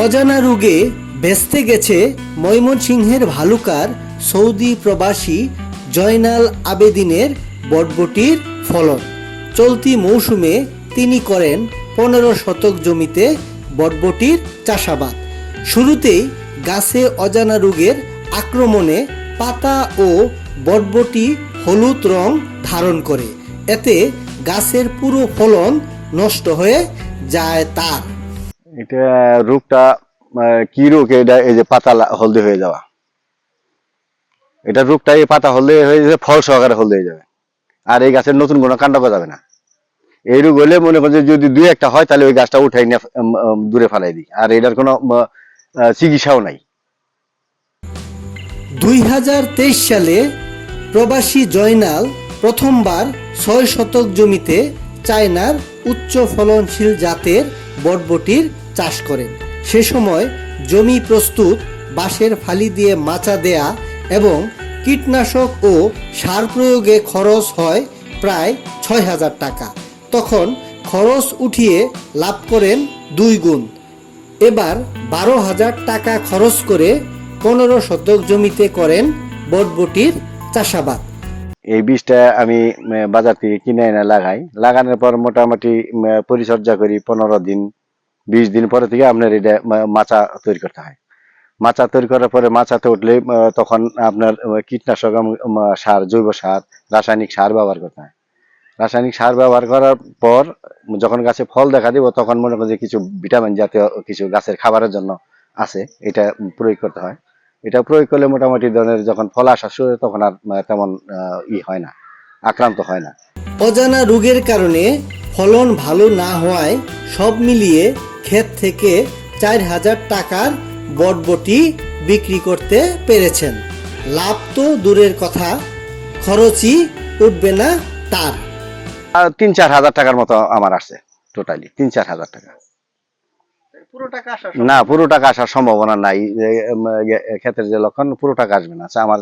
অজানা রোগে বেঁচতে গেছে ময়মনসিংহের ভালুকার সৌদি প্রবাসী জয়নাল আবেদিনের বটবটির ফলন। চলতি মৌসুমে তিনি করেন 15 শতক জমিতে বটবটির চাষাবাদ। শুরুতেই গাছে অজানা রোগের আক্রমণে পাতা ও বটবটি হলুদ রং ধারণ করে, এতে গাছের পুরো ফলন নষ্ট হয়ে যায় তার। এটা রোগটা কি রোগ? এটা এই যে পাতা হলদে হয়ে যাওয়া, এটা রোগটা এই পাতা হলদে হয়ে যাবে, ফল সহকারে হলদে হয়ে যাবে, আর এই গাছের নতুন কোনো কাণ্ড গজাবে না। এই রোগ হলে মনে করেন যদি দুই একটা হয় তাহলে ওই গাছটা উঠাই নিয়ে দূরে ফেলাই দিই, আর এটার কোনো চিকিৎসাও নাই। 2023 সালে প্রবাসী জয়নাল প্রথমবার 6 শতক জমিতে চায়নার উচ্চ ফলনশীল জাতের বটবটির চাষ করেন। সে সময় জমি প্রস্তুত, বাঁশের ফালি দিয়ে মাচা দেয়া এবং কীটনাশক ও সার প্রয়োগে খরচ হয় প্রায় 6,000 টাকা। তখন খরচ উঠিয়ে লাভ করেন 2 গুণ। এবার 12,000 টাকা খরচ করে 15 শতক জমিতে করেন বটবটির চাষাবাদ। এই বীজটা আমি বাজার থেকে কিনে এনে লাগাই। লাগানোর পর মোটামুটি পরিচর্যা করি 15 দিন 20 দিন পরে থেকে আপনার এটা মাচা তৈরি করতে হয়। মাচা তৈরি করার পরে মাচাতে উঠলে তখন আপনার কীটনাশক, সার, জৈব সার, রাসায়নিক সার ব্যবহার করতে হয়। রাসায়নিক সার ব্যবহার করার পর যখন গাছে ফল দেখা দিব তখন মনে করেন যে কিছু ভিটামিন জাতীয় কিছু গাছের খাবারের জন্য আছে, এটা প্রয়োগ করতে হয়। এটা প্রয়োগ করলে মোটামুটি ধরনের যখন ফল আসা শুরু হয় তখন আর তেমন হয় না, আক্রান্ত হয় না। অজানা রোগের কারণে ফলন ভালো না হওয়ায় সব মিলিয়ে ক্ষেত থেকে 4,000 টাকার বটবটি বিক্রি করতে পেরেছেন। লাভ তো দূরের কথা, খরচই উঠবে না তার। 3-4 হাজার টাকার মতো আমার আসছে, টোটালি 3-4 হাজার টাকা। না, পুরো টাকা আসার সম্ভাবনা নাই। ক্ষেতের যে লক্ষণ, পুরো টাকা আসবে না, আমার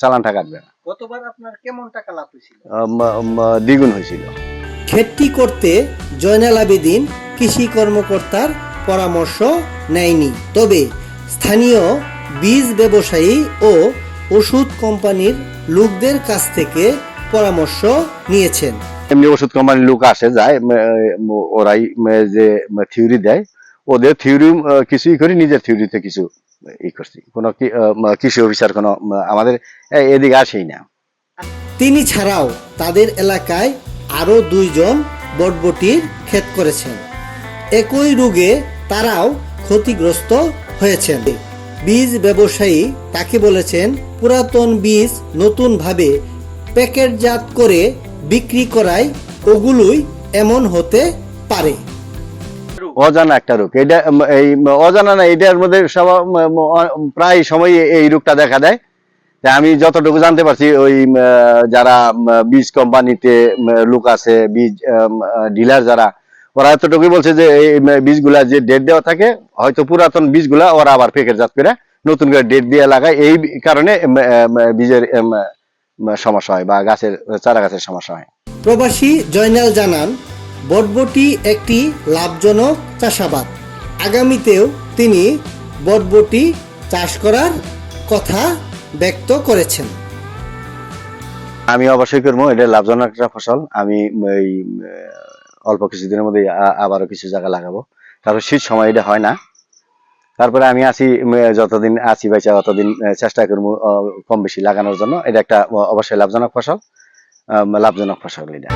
চালান টাকা আসবে না। গতবার আপনার কেমন টাকা লাভ হয়েছিল? দ্বিগুণ হয়েছিল। ক্ষেতটি করতে জয়নাল আবেদিন কৃষি কর্মকর্তার পরামর্শ নেয়নি, তবে স্থানীয় বীজ ব্যবসায়ী ও ওষুধ কোম্পানির লোকদের কাছ থেকে পরামর্শ নিয়েছেন। এমনি ওষুধ কোম্পানির লোক আসে যায়, ওরাই যে থিওরি দেয়, ওদের থিওরি কিছুই করি, নিজের থিওরিতে কিছু ই করছি। কোনো কৃষি অফিসার কোনো আমাদের এদিকে আসেই না। তিনি ছাড়াও তাদের এলাকায় আরো 2 জন বটবটির ক্ষেত করেছেন। একই রোগে তারাও ক্ষতিগ্রস্ত হয়েছেন। বীজ ব্যবসায়ী তাকে বলেছেন, পুরাতন বীজ নতুনভাবে প্যাকেটজাত করে বিক্রি করায় ওগুলোই এমন হতে পারে। অজানা একটা রোগ এটা, এই অজানা না, এটার মধ্যে সব প্রায় সময় এই রোগটা দেখা দেয়। আমি যতটুকু জানতে পারছি, ওই যারা বীজ কোম্পানিতে লোক আছে, বীজ ডিলার যারা, ওরা এতটুকুই বলছে যে এই বীজগুলা যে ডেট দেওয়া থাকে, হয়তো পুরাতন বীজগুলা ওরা আবার প্যাকেটজাত করে নতুন করে ডেট দিয়ে লাগায়, এই কারণে বীজের সমস্যা হয় বা গাছের চারা গাছের সমস্যা হয়। প্রবাসী জয়নাল জানান, বটবটি একটি লাভজনক চাষাবাদ। আগামীতেও তিনি বটবটি চাষ করার কথা ব্যক্ত করেছেন। আমি অবশ্যই করবো, এটা লাভজনক একটা ফসল। আমি এই অল্প কিছুদিনের মধ্যে আবারও কিছু জায়গা লাগাবো, কারণ শীত সময় এটা হয় না। তারপরে আমি আছি, যতদিন আছি বাইচা ততদিন চেষ্টা করবো কম বেশি লাগানোর জন্য। এটা একটা অবশ্যই লাভজনক ফসল, লাভজনক ফসল এটা।